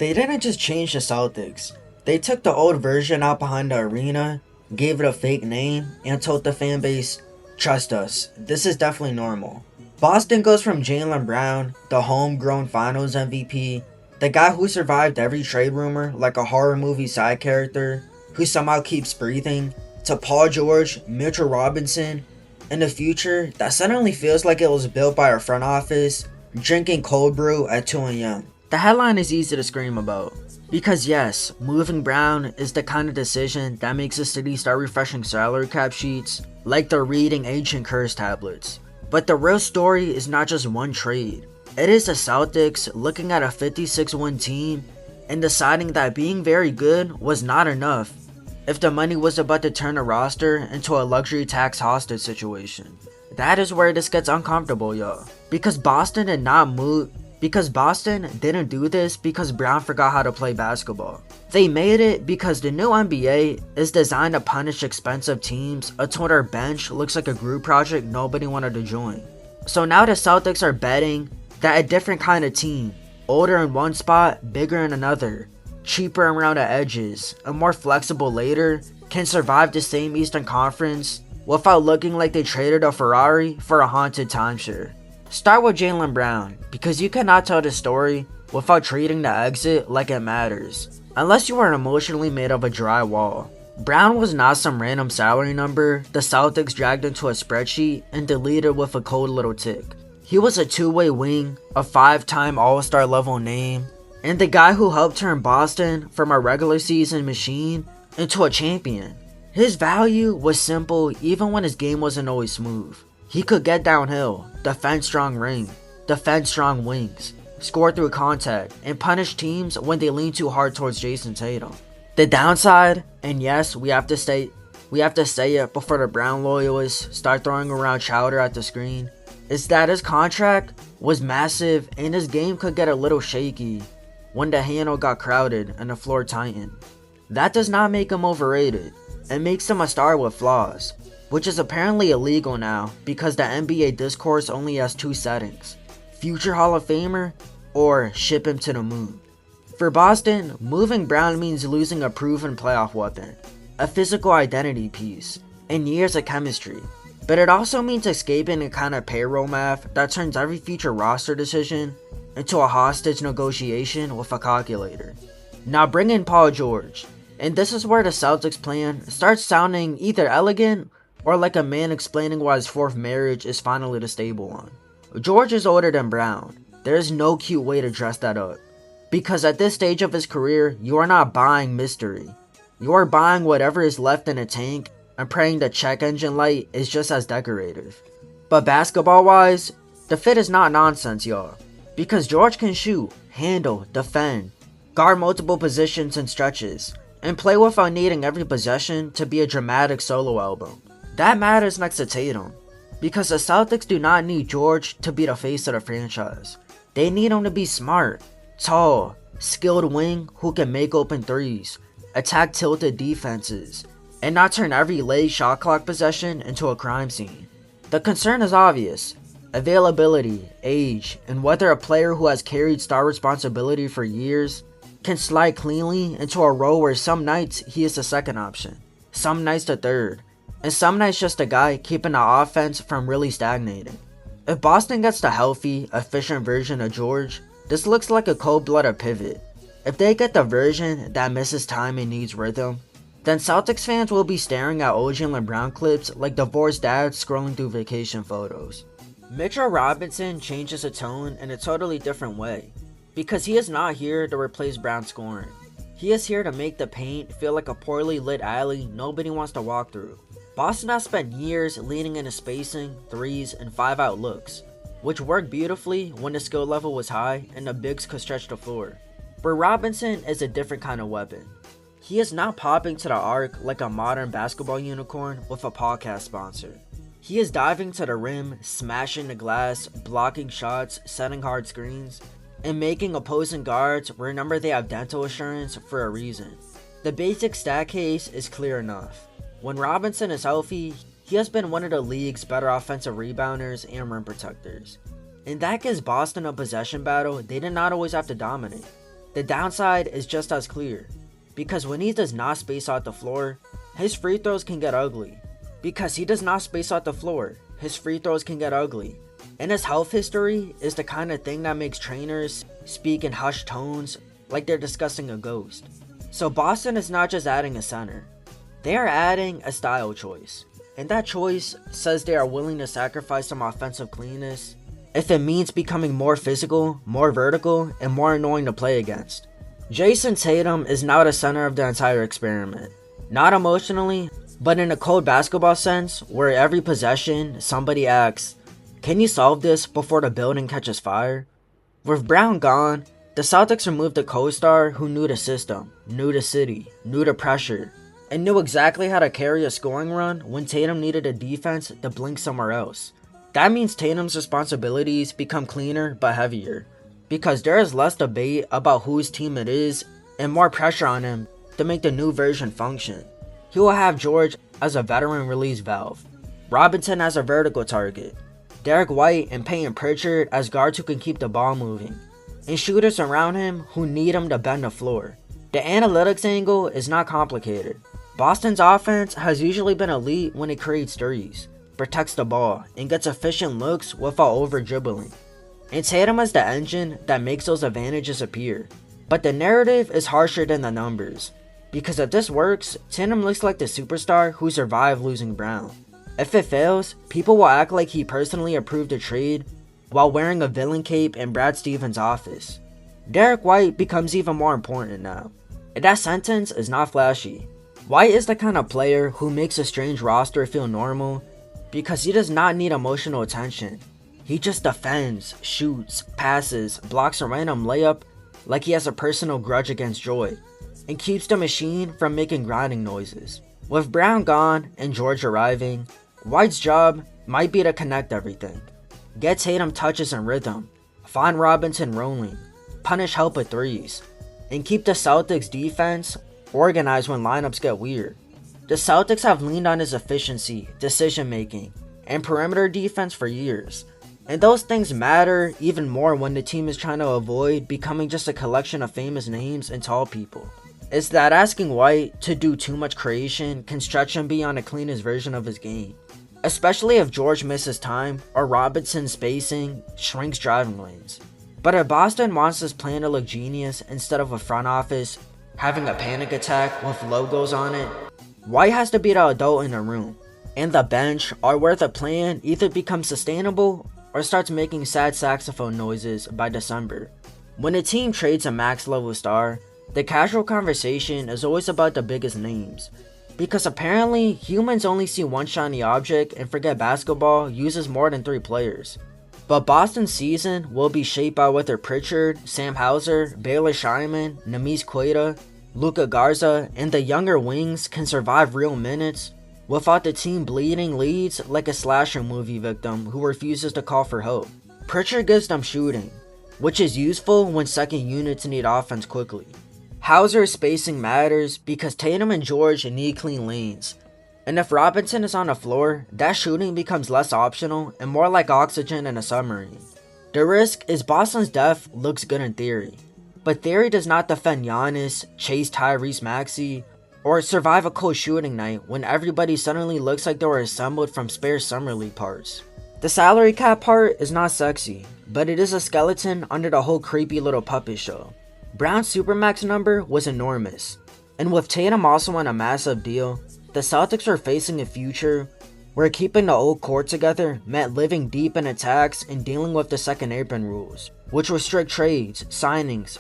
They didn't just change the Celtics. They took the old version out behind the arena, gave it a fake name, and told the fan base, trust us, this is definitely normal. Boston goes from Jaylen Brown, the homegrown finals MVP, the guy who survived every trade rumor like a horror movie side character, who somehow keeps breathing, to Paul George, Mitchell Robinson, in the future that suddenly feels like it was built by our front office, drinking cold brew at 2 a.m. The headline is easy to scream about. Because yes, moving Brown is the kind of decision that makes the city start refreshing salary cap sheets like they're reading ancient curse tablets. But the real story is not just one trade. It is the Celtics looking at a 56-win team and deciding that being very good was not enough if the money was about to turn a roster into a luxury tax hostage situation. That is where this gets uncomfortable, y'all. Because Boston didn't do this because Brown forgot how to play basketball. They made it because the new NBA is designed to punish expensive teams until their bench looks like a group project nobody wanted to join. So now the Celtics are betting that a different kind of team, older in one spot, bigger in another, cheaper around the edges, and more flexible later, can survive the same Eastern Conference without looking like they traded a Ferrari for a haunted timeshare. Start with Jaylen Brown, because you cannot tell the story without treating the exit like it matters, unless you are emotionally made of a dry wall. Brown was not some random salary number the Celtics dragged into a spreadsheet and deleted with a cold little tick. He was a two-way wing, a 5-time All-Star level name, and the guy who helped turn Boston from a regular season machine into a champion. His value was simple even when his game wasn't always smooth. He could get downhill, defend strong ring, defend strong wings, score through contact, and punish teams when they lean too hard towards Jason Tatum. The downside, and yes, we have to say it before the Brown loyalists start throwing around chowder at the screen, is that his contract was massive and his game could get a little shaky when the handle got crowded and the floor tightened. That does not make him overrated. It makes him a star with flaws, which is apparently illegal now because the NBA discourse only has two settings: future Hall of Famer or ship him to the moon. For Boston, moving Brown means losing a proven playoff weapon, a physical identity piece, and years of chemistry. But it also means escaping the kind of payroll math that turns every future roster decision into a hostage negotiation with a calculator. Now bring in Paul George, and this is where the Celtics plan starts sounding either elegant or like a man explaining why his fourth marriage is finally the stable one. George is older than Brown. There is no cute way to dress that up. Because at this stage of his career, you are not buying mystery. You are buying whatever is left in a tank and praying the check engine light is just as decorative. But basketball wise, the fit is not nonsense, y'all. Because George can shoot, handle, defend, guard multiple positions and stretches, and play without needing every possession to be a dramatic solo album. That matters next to Tatum, because the Celtics do not need George to be the face of the franchise. They need him to be smart, tall, skilled wing who can make open threes, attack tilted defenses, and not turn every late shot clock possession into a crime scene. The concern is obvious: availability, age, and whether a player who has carried star responsibility for years can slide cleanly into a role where some nights he is the second option, some nights the third, and some nights just a guy keeping the offense from really stagnating. If Boston gets the healthy, efficient version of George, this looks like a cold-blooded pivot. If they get the version that misses time and needs rhythm, then Celtics fans will be staring at old Jaylen Brown clips like divorced dads scrolling through vacation photos. Mitchell Robinson changes the tone in a totally different way, because he is not here to replace Brown scoring. He is here to make the paint feel like a poorly lit alley nobody wants to walk through. Boston has spent years leaning into spacing, threes, and 5-out looks, which worked beautifully when the skill level was high and the bigs could stretch the floor. But Robinson is a different kind of weapon. He is not popping to the arc like a modern basketball unicorn with a podcast sponsor. He is diving to the rim, smashing the glass, blocking shots, setting hard screens, and making opposing guards remember they have dental insurance for a reason. The basic stat case is clear enough. When Robinson is healthy, he has been one of the league's better offensive rebounders and rim protectors. And that gives Boston a possession battle they did not always have to dominate. The downside is just as clear, because when he does not space out the floor, his free throws can get ugly. Because he does not space out the floor, his free throws can get ugly. And his health history is the kind of thing that makes trainers speak in hushed tones like they're discussing a ghost. So Boston is not just adding a center, they are adding a style choice. And that choice says they are willing to sacrifice some offensive cleanness if it means becoming more physical, more vertical, and more annoying to play against. Jason Tatum is now the center of the entire experiment. Not emotionally, but in a cold basketball sense, where every possession somebody asks, can you solve this before the building catches fire? With Brown gone, the Celtics removed a co-star who knew the system, knew the city, knew the pressure, and knew exactly how to carry a scoring run when Tatum needed a defense to blink somewhere else. That means Tatum's responsibilities become cleaner but heavier, because there is less debate about whose team it is and more pressure on him to make the new version function. He will have George as a veteran release valve, Robinson as a vertical target, Derrick White and Peyton Pritchard as guards who can keep the ball moving, and shooters around him who need him to bend the floor. The analytics angle is not complicated. Boston's offense has usually been elite when it creates threes, protects the ball, and gets efficient looks without over-dribbling. And Tatum is the engine that makes those advantages appear. But the narrative is harsher than the numbers, because if this works, Tatum looks like the superstar who survived losing Brown. If it fails, people will act like he personally approved the trade while wearing a villain cape in Brad Stevens' office. Derrick White becomes even more important now. And that sentence is not flashy. White is the kind of player who makes a strange roster feel normal because he does not need emotional attention. He just defends, shoots, passes, blocks a random layup like he has a personal grudge against Joy, and keeps the machine from making grinding noises. With Brown gone and George arriving, White's job might be to connect everything. Get Tatum touches and rhythm, find Robinson rolling, punish help with threes, and keep the Celtics defense organized when lineups get weird. The Celtics have leaned on his efficiency, decision making, and perimeter defense for years. And those things matter even more when the team is trying to avoid becoming just a collection of famous names and tall people. It's that asking White to do too much creation can stretch him beyond the cleanest version of his game. Especially if George misses time or Robinson's spacing shrinks driving lanes. But if Boston wants this plan to look genius instead of a front office having a panic attack with logos on it, White has to be the adult in the room. And the bench are where the plan either becomes sustainable or starts making sad saxophone noises by December. When a team trades a max level star, the casual conversation is always about the biggest names. Because apparently, humans only see one shiny object and forget basketball uses more than 3 players. But Boston's season will be shaped by whether Pritchard, Sam Hauser, Baylor Scheinman, Neemias Queta, Luka Garza, and the younger wings can survive real minutes without the team bleeding leads like a slasher movie victim who refuses to call for help. Pritchard gives them shooting, which is useful when second units need offense quickly. Hauser's spacing matters because Tatum and George need clean lanes. And if Robinson is on the floor, that shooting becomes less optional and more like oxygen in a submarine. The risk is Boston's depth looks good in theory, but theory does not defend Giannis, chase Tyrese Maxey, or survive a cold shooting night when everybody suddenly looks like they were assembled from spare summer league parts. The salary cap part is not sexy, but it is a skeleton under the whole creepy little puppet show. Brown's supermax number was enormous, and with Tatum also on a massive deal, the Celtics were facing a future where keeping the old core together meant living deep in attacks and dealing with the second apron rules, which restrict trades, signings,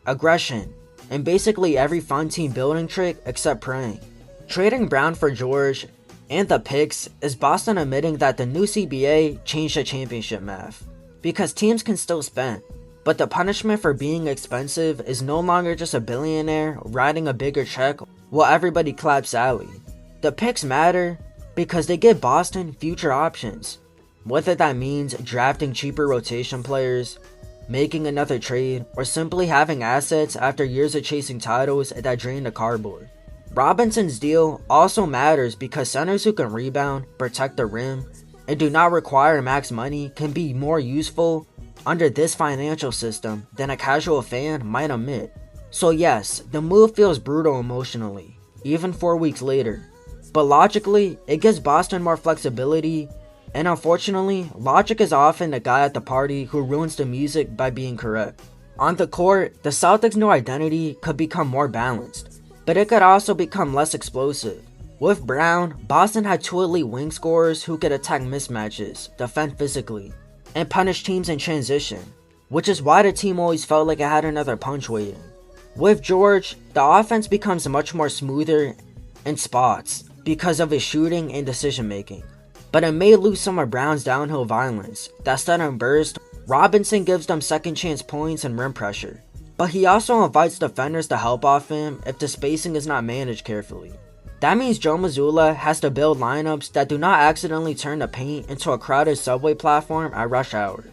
aggression, and basically every fun team building trick except praying. Trading Brown for George and the picks is Boston admitting that the new CBA changed the championship math, because teams can still spend. But the punishment for being expensive is no longer just a billionaire writing a bigger check while everybody claps Sally. The picks matter because they give Boston future options. Whether that means drafting cheaper rotation players, making another trade, or simply having assets after years of chasing titles that drain the cardboard. Robinson's deal also matters because centers who can rebound, protect the rim, and do not require max money can be more useful under this financial system than a casual fan might admit. So yes, the move feels brutal emotionally, even 4 weeks later. But logically, it gives Boston more flexibility, and unfortunately, logic is often the guy at the party who ruins the music by being correct. On the court, the Celtics' new identity could become more balanced, but it could also become less explosive. With Brown, Boston had 2 elite wing scorers who could attack mismatches, defend physically, and punish teams in transition, which is why the team always felt like it had another punch waiting. With George, the offense becomes much more smoother in spots because of his shooting and decision making, but it may lose some of Brown's downhill violence. That sudden burst, Robinson gives them second chance points and rim pressure, but he also invites defenders to help off him if the spacing is not managed carefully. That means Joe Mazzulla has to build lineups that do not accidentally turn the paint into a crowded subway platform at rush hour.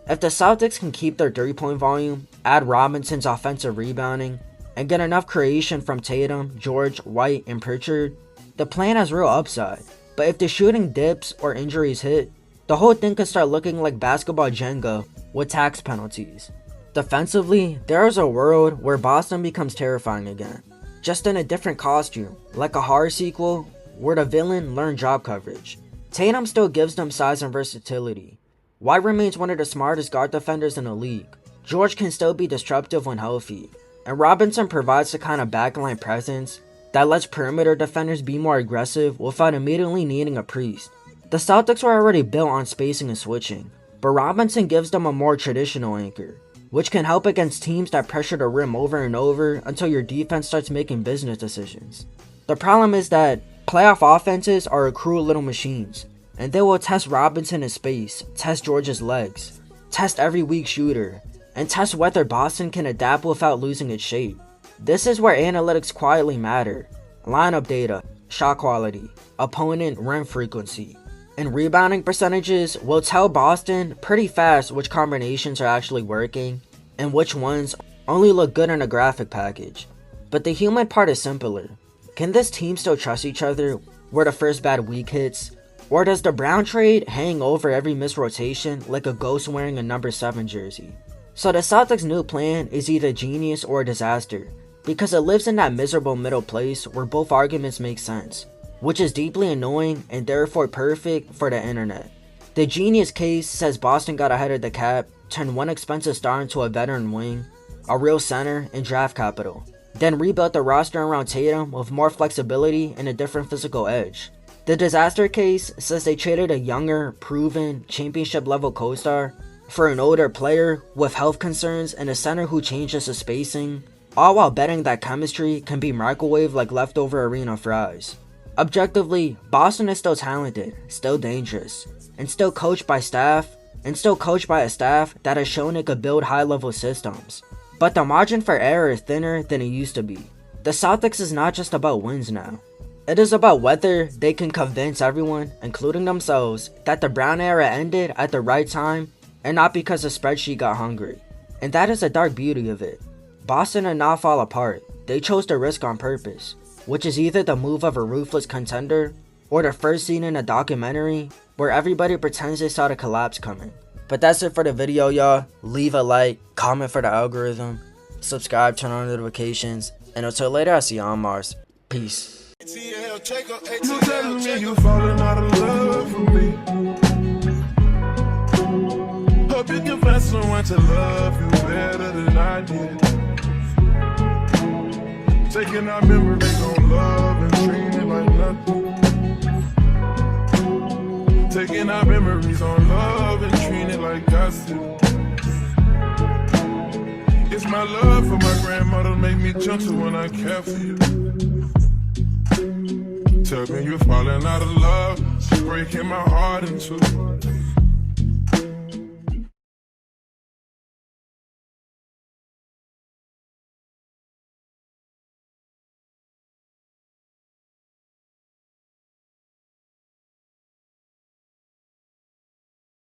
If the Celtics can keep their 3-point volume, add Robinson's offensive rebounding, and get enough creation from Tatum, George, White, and Pritchard, the plan has real upside. But if the shooting dips or injuries hit, the whole thing could start looking like basketball Jenga with tax penalties. Defensively, there is a world where Boston becomes terrifying again, just in a different costume, like a horror sequel where the villain learned drop coverage. Tatum still gives them size and versatility. White remains one of the smartest guard defenders in the league. George can still be disruptive when healthy, and Robinson provides the kind of backline presence that lets perimeter defenders be more aggressive without immediately needing a priest. The Celtics were already built on spacing and switching, but Robinson gives them a more traditional anchor, which can help against teams that pressure the rim over and over until your defense starts making business decisions. The problem is that playoff offenses are cruel little machines, and they will test Robinson in space, test George's legs, test every weak shooter, and test whether Boston can adapt without losing its shape. This is where analytics quietly matter. Lineup data, shot quality, opponent rim frequency, and rebounding percentages will tell Boston pretty fast which combinations are actually working and which ones only look good in a graphic package. But the human part is simpler. Can this team still trust each other where the first bad week hits? Or does the Brown trade hang over every missed rotation like a ghost wearing a number 7 jersey? So the Celtics' new plan is either genius or a disaster, because it lives in that miserable middle place where both arguments make sense, which is deeply annoying and therefore perfect for the internet. The genius case says Boston got ahead of the cap, turned one expensive star into a veteran wing, a real center, and draft capital, then rebuilt the roster around Tatum with more flexibility and a different physical edge. The disaster case says they traded a younger, proven, championship-level co-star for an older player with health concerns and a center who changes his spacing, all while betting that chemistry can be microwaved like leftover arena fries. Objectively, Boston is still talented, still dangerous, and still coached by a staff that has shown it could build high-level systems. But the margin for error is thinner than it used to be. The Celtics is not just about wins now. It is about whether they can convince everyone, including themselves, that the Brown era ended at the right time and not because the spreadsheet got hungry. And that is the dark beauty of it. Boston did not fall apart. They chose to risk on purpose, which is either the move of a ruthless contender or the first scene in a documentary where everybody pretends they saw the collapse coming. But that's it for the video, y'all. Leave a like, comment for the algorithm, subscribe, turn on notifications, and until later, I'll see you on Mars. Peace. You telling me you falling out of love with me. Hope you can find someone to love you better than I did. Taking our memories on love and treating it like nothing. Taking our memories on love and treating it like gossip. It's my love for my grandmother make me gentle when I care for you. Tell me you're falling out of love, she's breaking my heart in two.